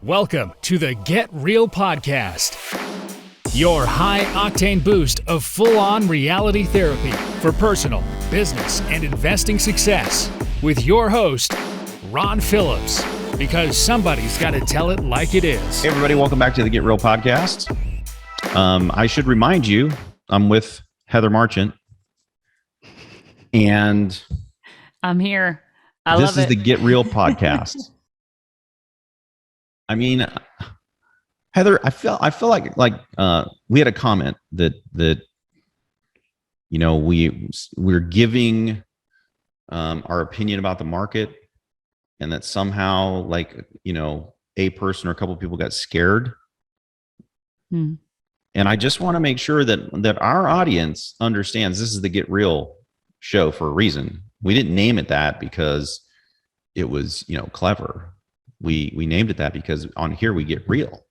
Welcome to the Get Real Podcast, your high-octane boost of full-on reality therapy for personal, business, and investing success with your host, Ron Phillips, because somebody's got to tell it like it is. Hey, everybody. Welcome back to the Get Real Podcast. I should remind you, I'm with Heather Marchant, and I'm here. This is the Get Real Podcast. I mean, Heather, I feel like we had a comment that you know we're giving our opinion about the market, and that somehow a person or a couple of people got scared. And I just want to make sure that our audience understands this is the Get Real show for a reason. We didn't name it that because it was clever. We named it that because on here we get real.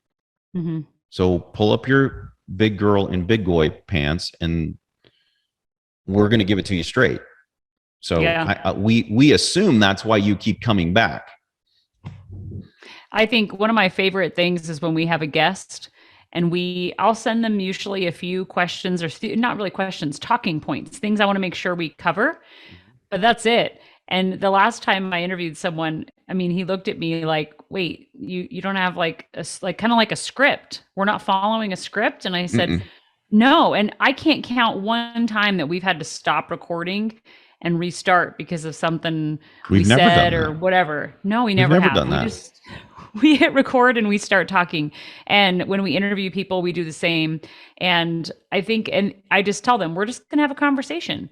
Mm-hmm. So pull up your big girl in big boy pants, and we're going to give it to you straight. So yeah. We assume that's why you keep coming back. I think one of my favorite things is when we have a guest, and I'll send them usually a few questions, or not really questions, talking points, things I want to make sure we cover, but that's it. And the last time I interviewed someone, I mean, he looked at me like, wait, you don't have kind of like a script. We're not following a script. And I said, no. And I can't count one time that we've had to stop recording and restart because of something we said or whatever. No, we never have. Done that. We hit record and we start talking. And when we interview people, we do the same. And I just tell them, we're just going to have a conversation.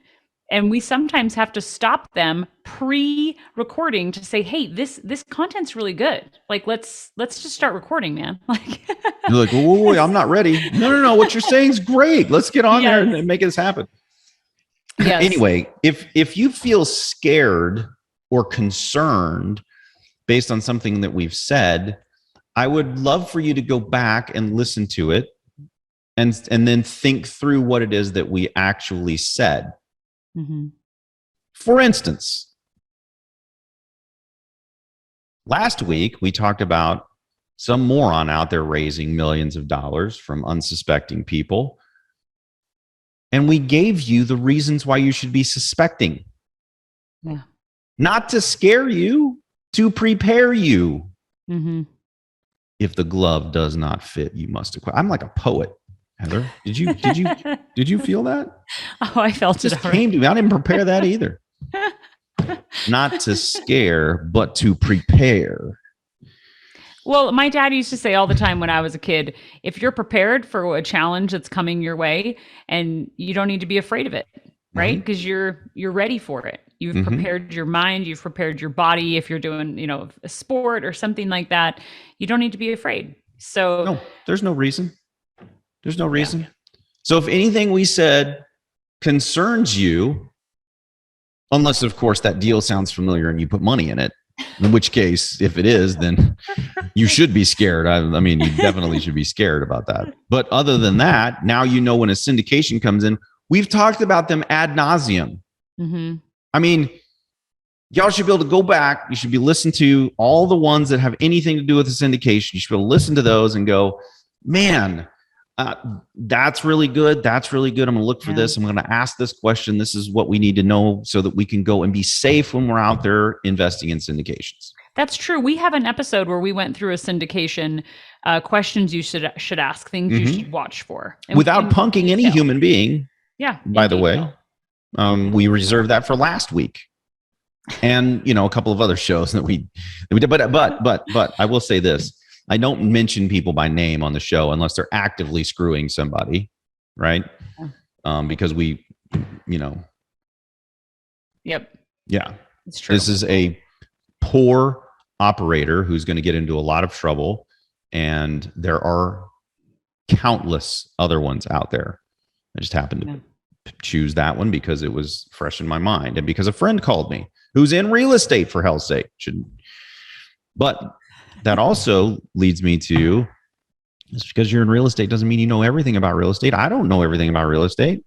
And we sometimes have to stop them pre-recording to say, hey, this content's really good. Like, let's just start recording, man. You're like, whoa, I'm not ready. No. What you're saying is great. Let's get on there and make this happen. Yes. Anyway, if you feel scared or concerned based on something that we've said, I would love for you to go back and listen to it and then think through what it is that we actually said. Mm-hmm. For instance, last week we talked about some moron out there raising millions of dollars from unsuspecting people. And we gave you the reasons why you should be suspecting. Yeah. Not to scare you, to prepare you. Mm-hmm. If the glove does not fit, you must acquire. I'm like a poet. Heather, did you feel that? Oh, I felt it. Just came to me. I didn't prepare that either. Not to scare, but to prepare. Well, my dad used to say all the time when I was a kid, if you're prepared for a challenge that's coming your way, and you don't need to be afraid of it, right? Because you're ready for it. You've prepared your mind, you've prepared your body. If you're doing, a sport or something like that, you don't need to be afraid. So no, there's no reason. There's no reason. Yeah. So if anything we said concerns you, unless, of course, that deal sounds familiar and you put money in it, in which case, if it is, then you should be scared. I mean, you definitely should be scared about that. But other than that, now you know when a syndication comes in, we've talked about them ad nauseum. Mm-hmm. I mean, y'all should be able to go back. You should be listening to all the ones that have anything to do with the syndication. You should be able to listen to those and go, man, that's really good. That's really good. I'm going to look for this. I'm going to ask this question. This is what we need to know so that we can go and be safe when we're out there investing in syndications. That's true. We have an episode where we went through a syndication, questions you should ask, things you should watch for. Without punking any human being. Yeah. By the way, we reserved that for last week. And, a couple of other shows that we did. But I will say this. I don't mention people by name on the show unless they're actively screwing somebody, right? Because we, Yep. Yeah. It's true. This is a poor operator who's going to get into a lot of trouble, and there are countless other ones out there. I just happened to choose that one because it was fresh in my mind, and because a friend called me who's in real estate, for hell's sake. But that also leads me to, just because you're in real estate doesn't mean you know everything about real estate. I don't know everything about real estate.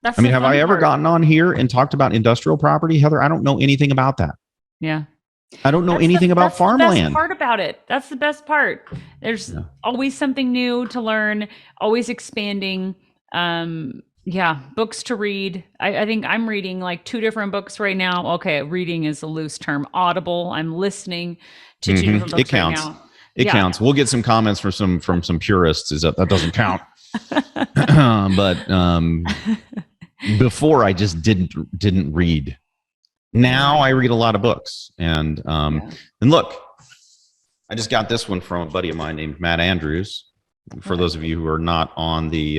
Have I ever gotten on here and talked about industrial property, Heather? I don't know anything about that. Yeah. I don't know anything about farmland. That's the best part about it. That's the best part. There's always something new to learn, always expanding. Books to read. I think I'm reading like 2 different books right now. Okay, reading is a loose term. Audible. I'm listening to 2 different books right now. It counts. We'll get some comments from some purists. Is that doesn't count? But before I just didn't read. Now I read a lot of books, and look, I just got this one from a buddy of mine named Matt Andrews. For those of you who are not on the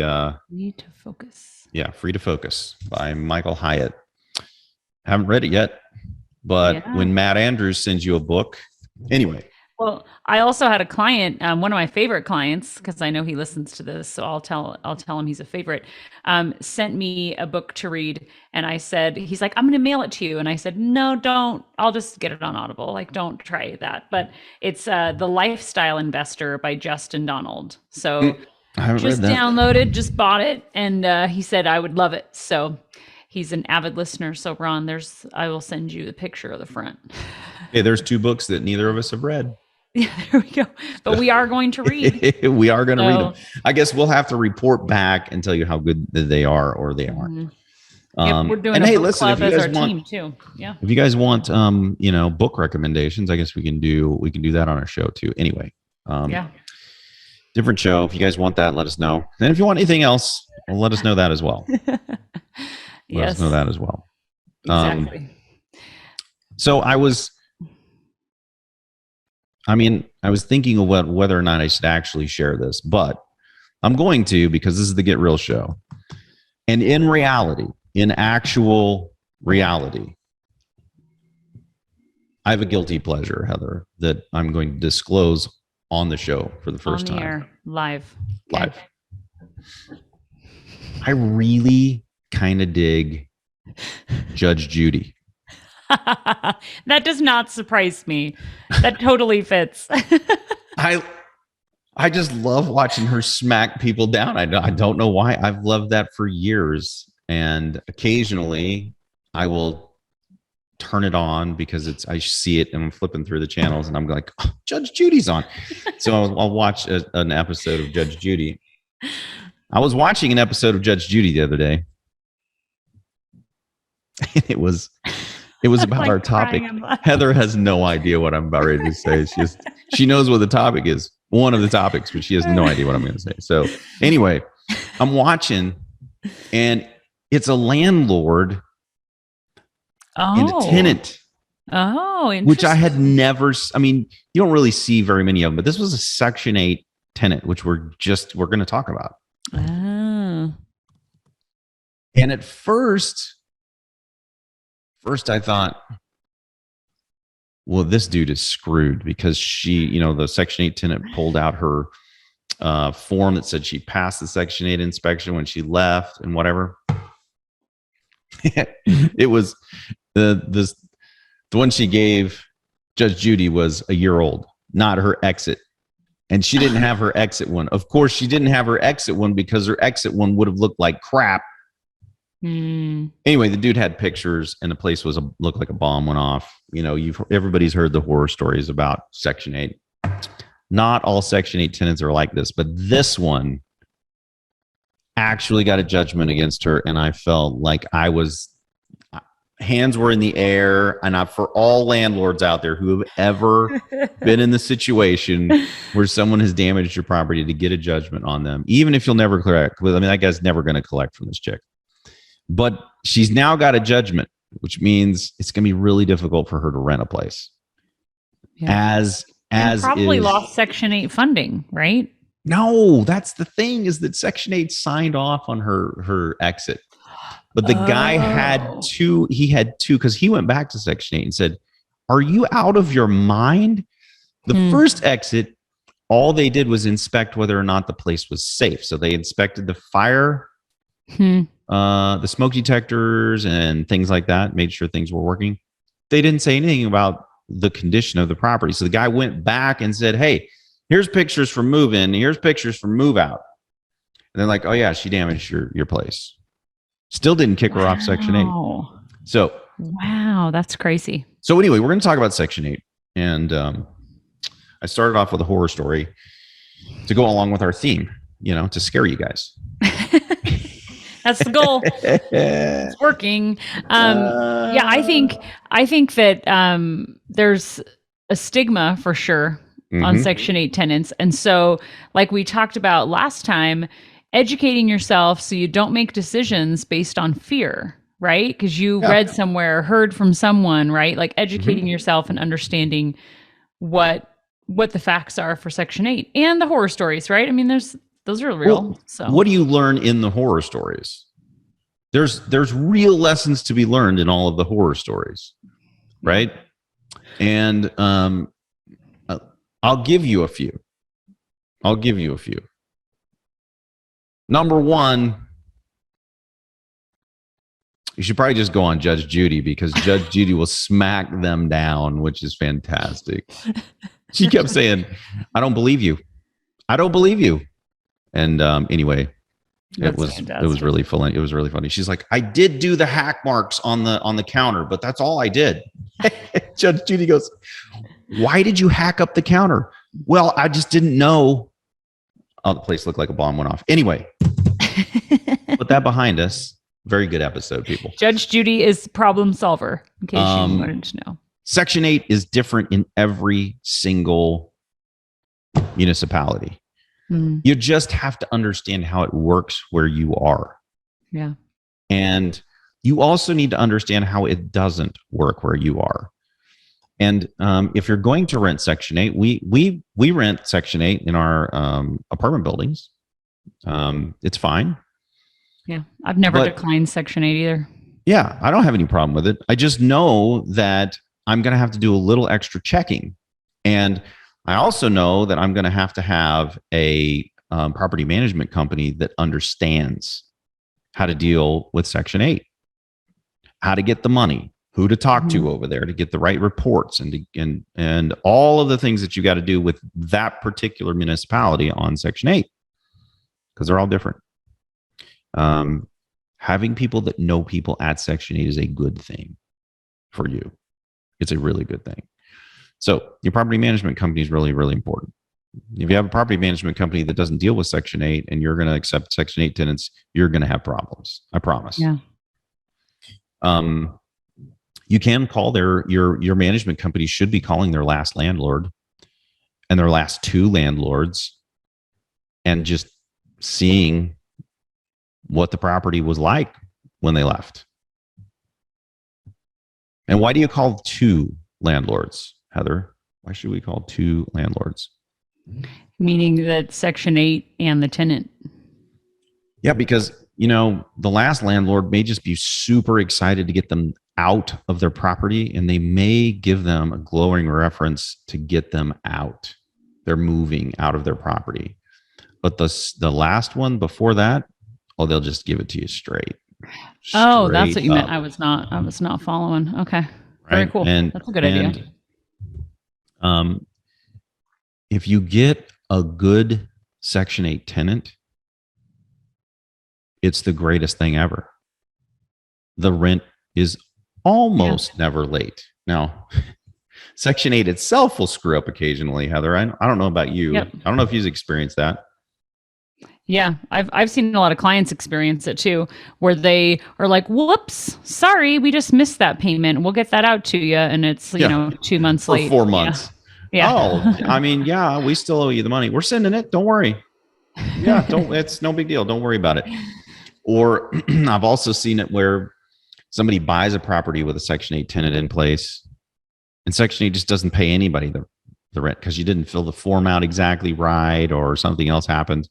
Free to Focus. Yeah, Free to Focus by Michael Hyatt. Haven't read it yet, but when Matt Andrews sends you a book, anyway. Well, I also had a client, one of my favorite clients, because I know he listens to this, so I'll tell him he's a favorite, sent me a book to read. And I said, he's like, I'm going to mail it to you. And I said, no, don't. I'll just get it on Audible. Like, don't try that. But it's The Lifestyle Investor by Justin Donald. So I haven't just read that. downloaded, just bought it. And he said I would love it. So he's an avid listener. So Ron, I will send you the picture of the front. Hey, there's 2 books that neither of us have read. Yeah, there we go. But we are going to read. We are going to read them. I guess we'll have to report back and tell you how good they are or they aren't. We're doing a book club as our team too. Yeah. If you guys want, book recommendations, I guess we can do that on our show too. Anyway, different show. If you guys want that, let us know. And if you want anything else, let us know that as well. Let us know that as well. Exactly. So I was thinking of whether or not I should actually share this, but I'm going to, because this is the Get Real show. And in actual reality, I have a guilty pleasure, Heather, that I'm going to disclose on the show for the first time. Air, live. Live. I really kind of dig Judge Judy. That does not surprise me. That totally fits. I just love watching her smack people down. I don't know why. I've loved that for years. And occasionally I will turn it on because I see it and I'm flipping through the channels and I'm like, oh, Judge Judy's on. So I'll watch an episode of Judge Judy. I was watching an episode of Judge Judy the other day. And it was about like our topic. Heather has no idea what I'm about ready to say. She knows what the topic is. One of the topics, but she has no idea what I'm going to say. So anyway, I'm watching and it's a landlord and a tenant. Oh, interesting. Which I had never, you don't really see very many of them, but this was a Section 8 tenant, which we're going to talk about. Oh. And at first I thought, well, this dude is screwed because she, the Section 8 tenant pulled out her form that said she passed the Section 8 inspection when she left and whatever. It was the one she gave Judge Judy was a year old, not her exit. And she didn't have her exit one. Of course, she didn't have her exit one because her exit one would have looked like crap. Anyway, the dude had pictures and the place looked like a bomb went off. Everybody's heard the horror stories about Section 8. Not all Section 8 tenants are like this, but this one actually got a judgment against her. And I felt like hands were in the air. And for all landlords out there who have ever been in the situation where someone has damaged your property, to get a judgment on them, even if you'll never collect. That guy's never going to collect from this chick. But she's now got a judgment, which means it's going to be really difficult for her to rent a place. Yeah. As probably lost Section 8 funding, right? No, that's the thing, is that Section 8 signed off on her exit. But the guy had two because he went back to Section 8 and said, are you out of your mind? The first exit, all they did was inspect whether or not the place was safe. So they inspected the fire, the smoke detectors and things like that, made sure things were working. They didn't say anything about the condition of the property. So the guy went back and said, hey, here's pictures from move in. Here's pictures from move out. And they're like, oh yeah, she damaged your place. Still didn't kick her off Section 8. So Wow, that's crazy. So anyway, we're going to talk about Section 8. And I started off with a horror story to go along with our theme, to scare you guys. That's the goal. It's working. Yeah, I think that there's a stigma for sure on Section 8 tenants. And so, like we talked about last time, educating yourself so you don't make decisions based on fear, right? Because you read somewhere, heard from someone, right? Like educating yourself and understanding what the facts are for Section 8 and the horror stories, right? I mean, those are real. Well, so what do you learn in the horror stories? There's real lessons to be learned in all of the horror stories, right? And I'll give you a few. Number one, you should probably just go on Judge Judy, because Judge Judy will smack them down, which is fantastic. She kept saying, I don't believe you. And anyway, it was really funny. It was really funny. She's like, I did do the hack marks on the counter, but that's all I did. Judge Judy goes, why did you hack up the counter? Well, I just didn't know. Oh, the place looked like a bomb went off. Anyway, put that behind us. Very good episode, people. Judge Judy is problem solver, in case you wanted to know. Section 8 is different in every single municipality. You just have to understand how it works where you are. Yeah. And you also need to understand how it doesn't work where you are. And if you're going to rent Section 8, we rent Section 8 in our apartment buildings. It's fine. Yeah. I've never declined Section 8 either. Yeah. I don't have any problem with it. I just know that I'm going to have to do a little extra checking. And I also know that I'm going to have a property management company that understands how to deal with Section 8, how to get the money, who to talk to over there to get the right reports, and all of the things that you got to do with that particular municipality on Section 8, because they're all different. Having people that know people at Section 8 is a good thing for you. It's a really good thing. So your property management company is really, really important. If you have a property management company that doesn't deal with Section 8 and you're going to accept Section 8 tenants, you're going to have problems. I promise. Yeah. You can call your management company should be calling their last landlord and their last two landlords and just seeing what the property was like when they left. And why do you call two landlords, Heather? Why should we call two landlords? Meaning that Section 8 and the tenant. Yeah, because, the last landlord may just be super excited to get them out of their property, and they may give them a glowing reference to get them out. They're moving out of their property. But the last one before that, they'll just give it to you straight. Oh, that's what you meant. I was not following. Okay. Very cool. That's a good idea. If you get a good Section 8 tenant, it's the greatest thing ever. The rent is almost never late. Now, Section 8 itself will screw up occasionally, Heather. I don't know about you. Yep. I don't know if you've experienced that. Yeah, I've seen a lot of clients experience it too, where they are like, "Whoops, sorry, we just missed that payment. We'll get that out to you," and it's 2 months late. 4 months. Yeah. Oh, we still owe you the money. We're sending it. Don't worry. Yeah, it's no big deal. Don't worry about it. Or I've also seen it where somebody buys a property with a Section 8 tenant in place, and Section 8 just doesn't pay anybody the rent because you didn't fill the form out exactly right, or something else happened.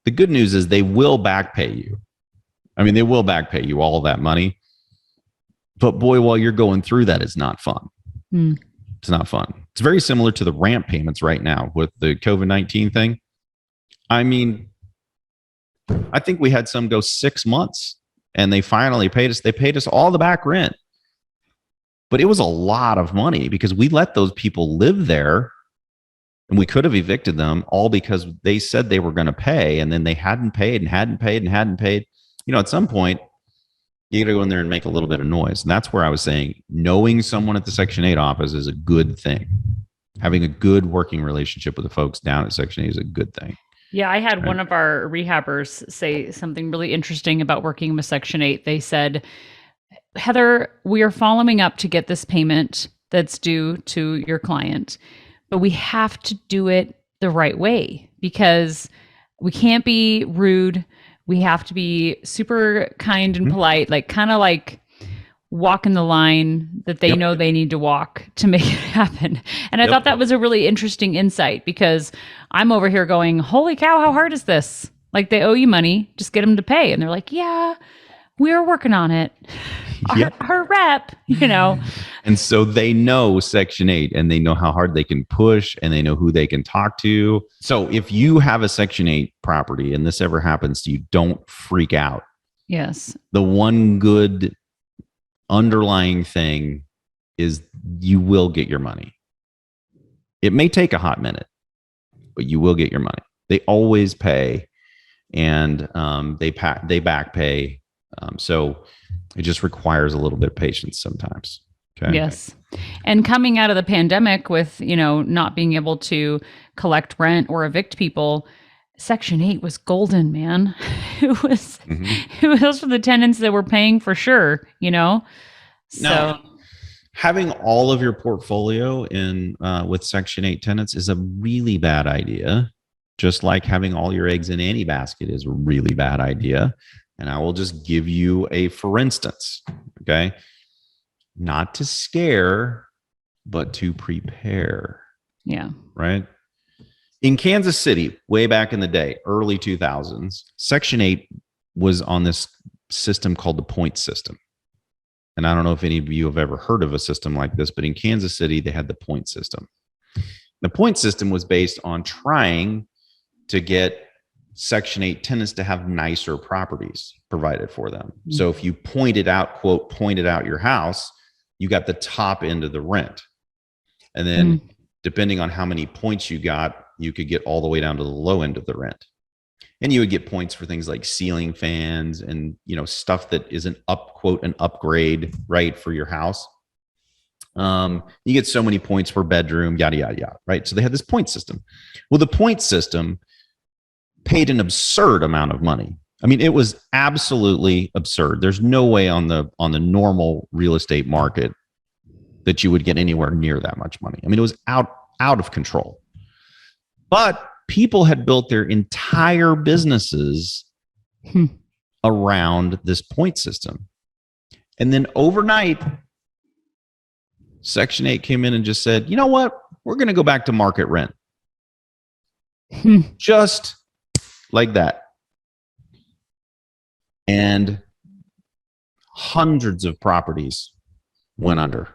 The good news is they will back pay you. I mean, they will back pay you all of that money. But boy, while you're going through that, it's not fun. It's not fun. It's very similar to the ramp payments right now with the COVID-19 thing. I mean, I think we had some go 6 months and they finally paid us. They paid us all the back rent. But it was a lot of money because we let those people live there. And we could have evicted them all because they said they were going to pay, and then they hadn't paid and hadn't paid and hadn't paid. At some point, You got to go in there and make a little bit of noise. And that's where I was saying knowing someone at the Section 8 office is a good thing. Having a good working relationship with the folks down at Section 8 is a good thing. Yeah, I had one of our rehabbers say something really interesting about working with Section 8. They said, Heather, we are following up to get this payment that's due to your client, but we have to do it the right way because we can't be rude. We have to be super kind and polite, like kind of like walking the line that they know they need to walk to make it happen. And I thought that was a really interesting insight because I'm over here going, holy cow, how hard is this? Like they owe you money, just get them to pay. And they're like, yeah, we're working on it. Our rep, And so they know Section 8 and they know how hard they can push and they know who they can talk to. So if you have a Section 8 property and this ever happens to you, don't freak out. Yes. The one good underlying thing is you will get your money. It may take a hot minute, but you will get your money. They always pay and they back pay. So it just requires a little bit of patience sometimes. Okay. Yes. And coming out of the pandemic with, not being able to collect rent or evict people, Section 8 was golden, man. It was for the tenants that were paying for sure, So now, having all of your portfolio in with Section 8 tenants is a really bad idea. Just like having all your eggs in any basket is a really bad idea. And I will just give you a for instance, okay? Not to scare, but to prepare. Yeah. Right? In Kansas City, way back in the day, early 2000s, Section 8 was on this system called the point system. And I don't know if any of you have ever heard of a system like this, but in Kansas City, they had the point system. The point system was based on trying to get Section 8 tenants to have nicer properties provided for them. Mm-hmm. So if you pointed out your house, you got the top end of the rent. And then depending on how many points you got, you could get all the way down to the low end of the rent. And you would get points for things like ceiling fans and, stuff that is an upgrade, right, for your house. You get so many points per bedroom, yada, yada, yada, right? So they had this point system. Well, the point system paid an absurd amount of money. I mean, it was absolutely absurd. There's no way on the normal real estate market that you would get anywhere near that much money. I mean, it was out of control. But people had built their entire businesses around this point system. And then overnight, Section 8 came in and just said, you know what? We're going to go back to market rent. Just like that. And hundreds of properties went under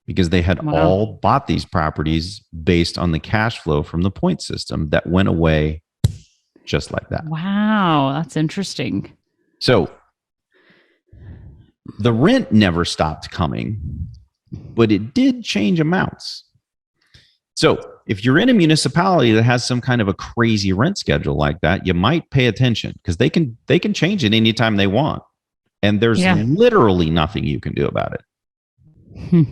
because they had all bought these properties based on the cash flow from the point system that went away just like that. Wow, that's interesting. So the rent never stopped coming, but it did change amounts. So if you're in a municipality that has some kind of a crazy rent schedule like that, you might pay attention because they can change it anytime they want. And there's literally nothing you can do about it.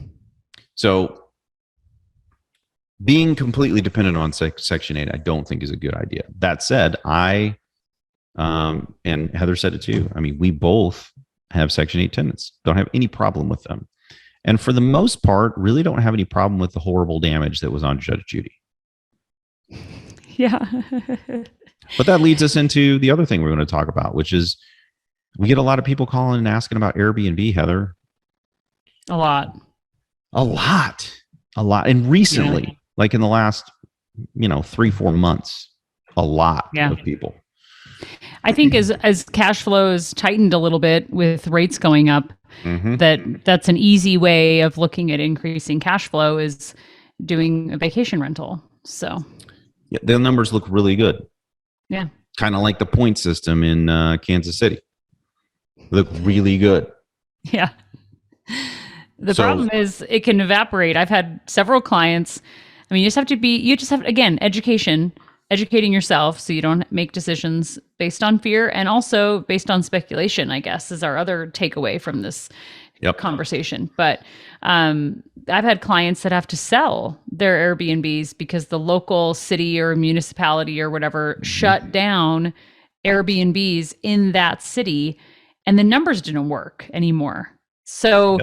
So being completely dependent on Section 8, I don't think is a good idea. That said, I, and Heather said it too. I mean, we both have Section 8 tenants, don't have any problem with them. And for the most part, really don't have any problem with the horrible damage that was on Judge Judy. Yeah. But that leads us into the other thing we're going to talk about, which is we get a lot of people calling and asking about Airbnb, Heather. A lot. And recently, like in the last, 3-4 months, a lot of people. I think as cash flows tightened a little bit with rates going up, that's an easy way of looking at increasing cash flow is doing a vacation rental. So the numbers look really good. Yeah. Kind of like the point system in Kansas City. Look really good. Yeah. The problem is it can evaporate. I've had several clients. I mean, you just have, again, education. educating yourself so you don't make decisions based on fear, and also based on speculation, I guess, is our other takeaway from this conversation. But I've had clients that have to sell their Airbnbs because the local city or municipality or whatever shut down Airbnbs in that city, and the numbers didn't work anymore. So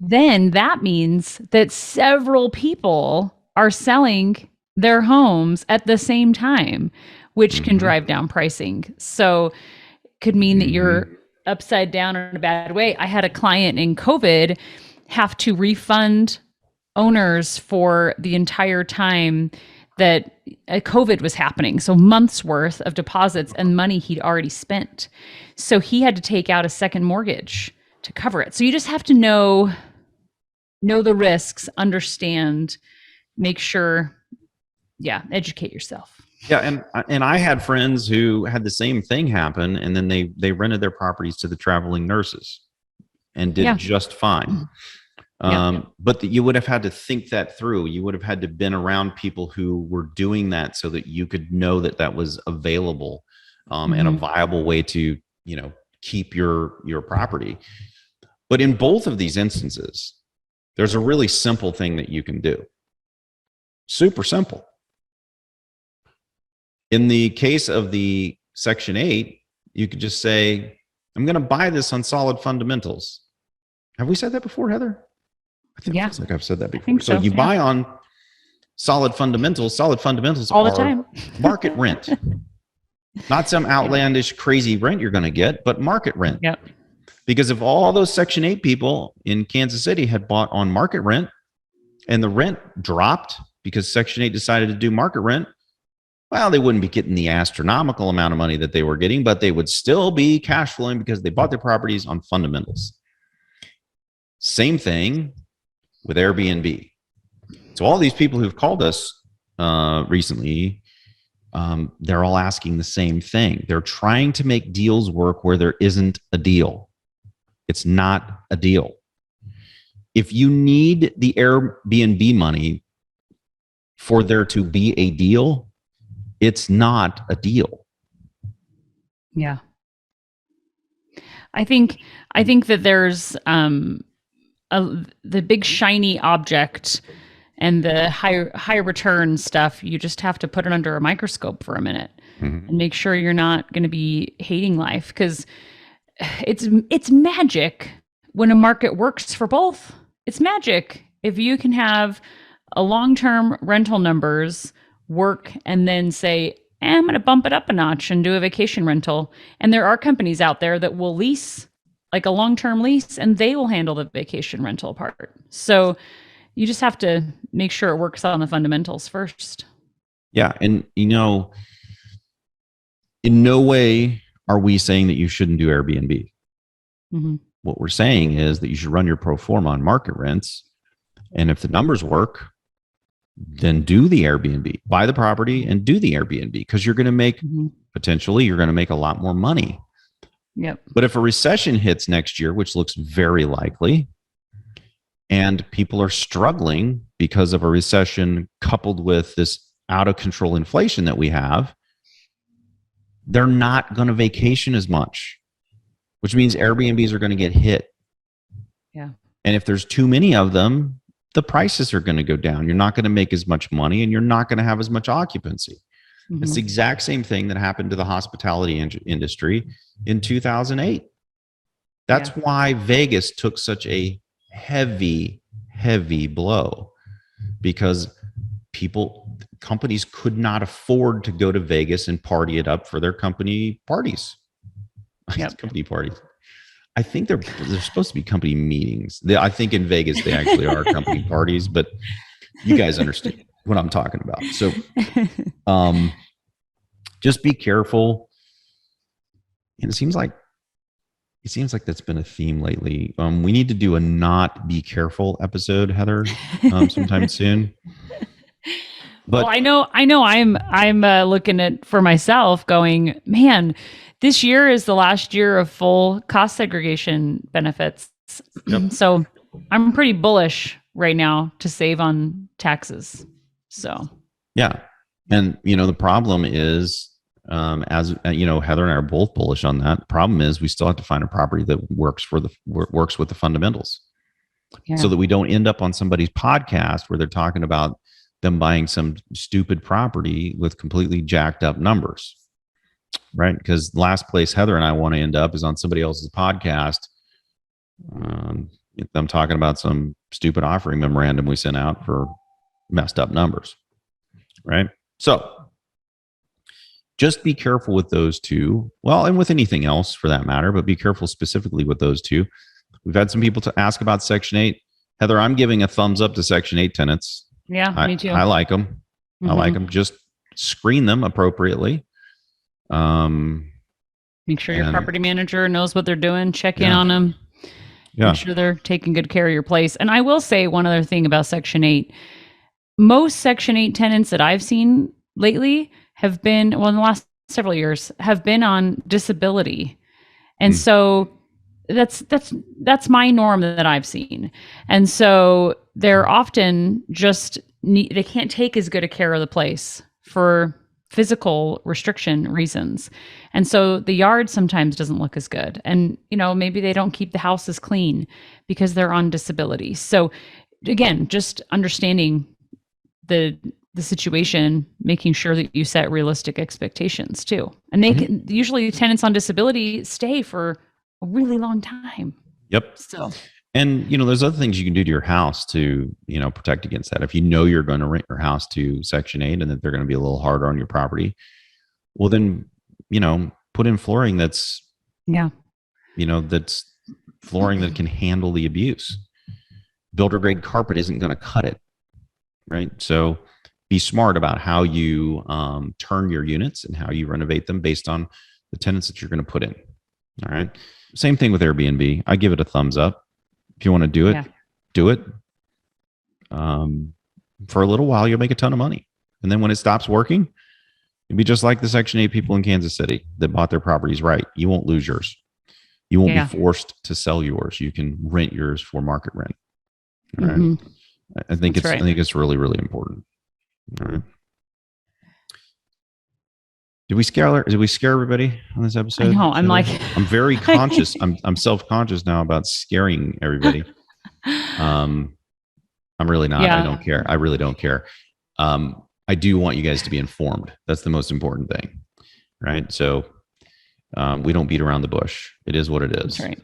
then that means that several people are selling their homes at the same time, which can drive down pricing. So could mean that you're upside down in a bad way. I had a client in COVID have to refund owners for the entire time that COVID was happening. So months worth of deposits and money he'd already spent. So he had to take out a second mortgage to cover it. So you just have to know the risks, understand, make sure, educate yourself. Yeah, and I had friends who had the same thing happen, and then they rented their properties to the traveling nurses and did just fine. But you would have had to think that through. You would have had to been around people who were doing that so that you could know that that was available and a viable way to, keep your property. But in both of these instances, there's a really simple thing that you can do. Super simple. In the case of the Section 8, you could just say, I'm going to buy this on solid fundamentals. Have we said that before, Heather? I think it feels like I've said that before. So you buy on solid fundamentals. Solid fundamentals all the are time. Market rent. Not some outlandish, crazy rent you're going to get, but market rent. Yep. Because if all those Section 8 people in Kansas City had bought on market rent and the rent dropped because Section 8 decided to do market rent, well, they wouldn't be getting the astronomical amount of money that they were getting, but they would still be cash flowing because they bought their properties on fundamentals. Same thing with Airbnb. So all these people who've called us recently, they're all asking the same thing. They're trying to make deals work where there isn't a deal. It's not a deal. If you need the Airbnb money for there to be a deal, it's not a deal. Yeah. I think that there's the big shiny object and the high return stuff. You just have to put it under a microscope for a minute and make sure you're not going to be hating life, because it's magic when a market works for both. It's magic if you can have a long-term rental numbers work and then say, I'm going to bump it up a notch and do a vacation rental. And there are companies out there that will lease, like a long-term lease, and they will handle the vacation rental part. So you just have to make sure it works on the fundamentals first. Yeah. And, in no way are we saying that you shouldn't do Airbnb. What we're saying is that you should run your pro forma on market rents. And if the numbers work, then do the Airbnb, buy the property and do the Airbnb, because you're going to make, potentially, you're going to make a lot more money. Yep. But if a recession hits next year, which looks very likely, and people are struggling because of a recession coupled with this out of control inflation that we have, they're not going to vacation as much, which means Airbnbs are going to get hit. Yeah. And if there's too many of them, the prices are going to go down. You're not going to make as much money and you're not going to have as much occupancy. It's the exact same thing that happened to the hospitality industry in 2008. That's why Vegas took such a heavy blow, because companies could not afford to go to Vegas and party it up for their company parties. Company parties. I think they're supposed to be company meetings. I think in Vegas they actually are company parties, but you guys understand what I'm talking about. So just be careful. And it seems like that's been a theme lately. We need to do a not be careful episode, Heather, sometime soon. But I know I'm looking at for myself going, man, this year is the last year of full cost segregation benefits. So I'm pretty bullish right now to save on taxes. So yeah. And, the problem is, as Heather and I are both bullish on that. The problem is we still have to find a property that works with the fundamentals, so that we don't end up on somebody's podcast where they're talking about them buying some stupid property with completely jacked up numbers, right? Because the last place Heather and I want to end up is on somebody else's podcast. Them talking about some stupid offering memorandum we sent out for messed up numbers, right? So just be careful with those two. Well, and with anything else for that matter, but be careful specifically with those two. We've had some people to ask about Section 8. Heather, I'm giving a thumbs up to Section 8 tenants. Yeah, me too. I like them. Mm-hmm. I like them. Just screen them appropriately. Make sure your property manager knows what they're doing. Check in on them. Yeah. Make sure they're taking good care of your place. And I will say one other thing about Section 8. Most Section 8 tenants that I've seen lately have been, in the last several years, have been on disability. And so that's my norm that I've seen. And so they're often just, they can't take as good a care of the place for physical restriction reasons. And so the yard sometimes doesn't look as good. And, maybe they don't keep the house as clean because they're on disability. So again, just understanding the situation, making sure that you set realistic expectations too. And they can, usually tenants on disability stay for a really long time. Yep. So, and there's other things you can do to your house to, protect against that. If you're going to rent your house to Section 8 and that they're going to be a little harder on your property, well then, put in flooring that's flooring that can handle the abuse. Builder grade carpet isn't going to cut it. Right. So be smart about how you turn your units and how you renovate them based on the tenants that you're going to put in. All right. Same thing with Airbnb. I give it a thumbs up. If you want to do it, do it. For a little while, you'll make a ton of money. And then when it stops working, you'll be just like the Section 8 people in Kansas City that bought their properties right. You won't lose yours. You won't be forced to sell yours. You can rent yours for market rent. All right. I think it's really, really important. All right. Did we scare everybody on this episode? I know. I'm very conscious. I'm self-conscious now about scaring everybody. I'm really not. I don't care. I really don't care. I do want you guys to be informed. That's the most important thing. Right. So we don't beat around the bush. It is what it is. That's right.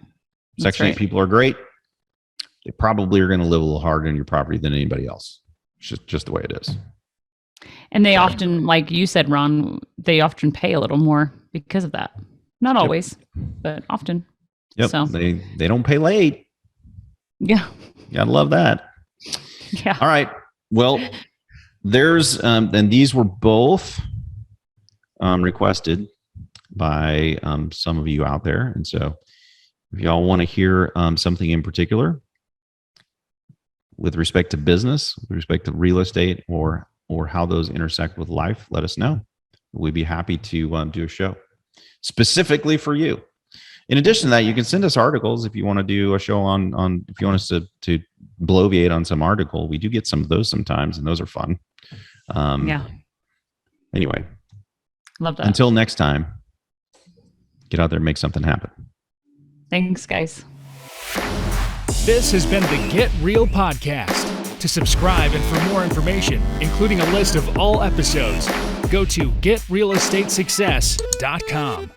Section 8 people are great. They probably are going to live a little harder on your property than anybody else. It's just the way it is. And they often, like you said, Ron, they often pay a little more because of that. Not always, but often. Yep. So they don't pay late. Yeah. You gotta love that. Yeah. All right. Well, there's and these were both requested by some of you out there. And so if y'all want to hear something in particular with respect to business, with respect to real estate, or how those intersect with life, let us know. We'd be happy to do a show specifically for you. In addition to that, you can send us articles if you want to do a show on if you want us to bloviate on some article. We do get some of those sometimes, and those are fun. Anyway, love that. Until next time, get out there and make something happen. Thanks, guys. This has been the Get Real Podcast. To subscribe and for more information, including a list of all episodes, go to getrealestatesuccess.com.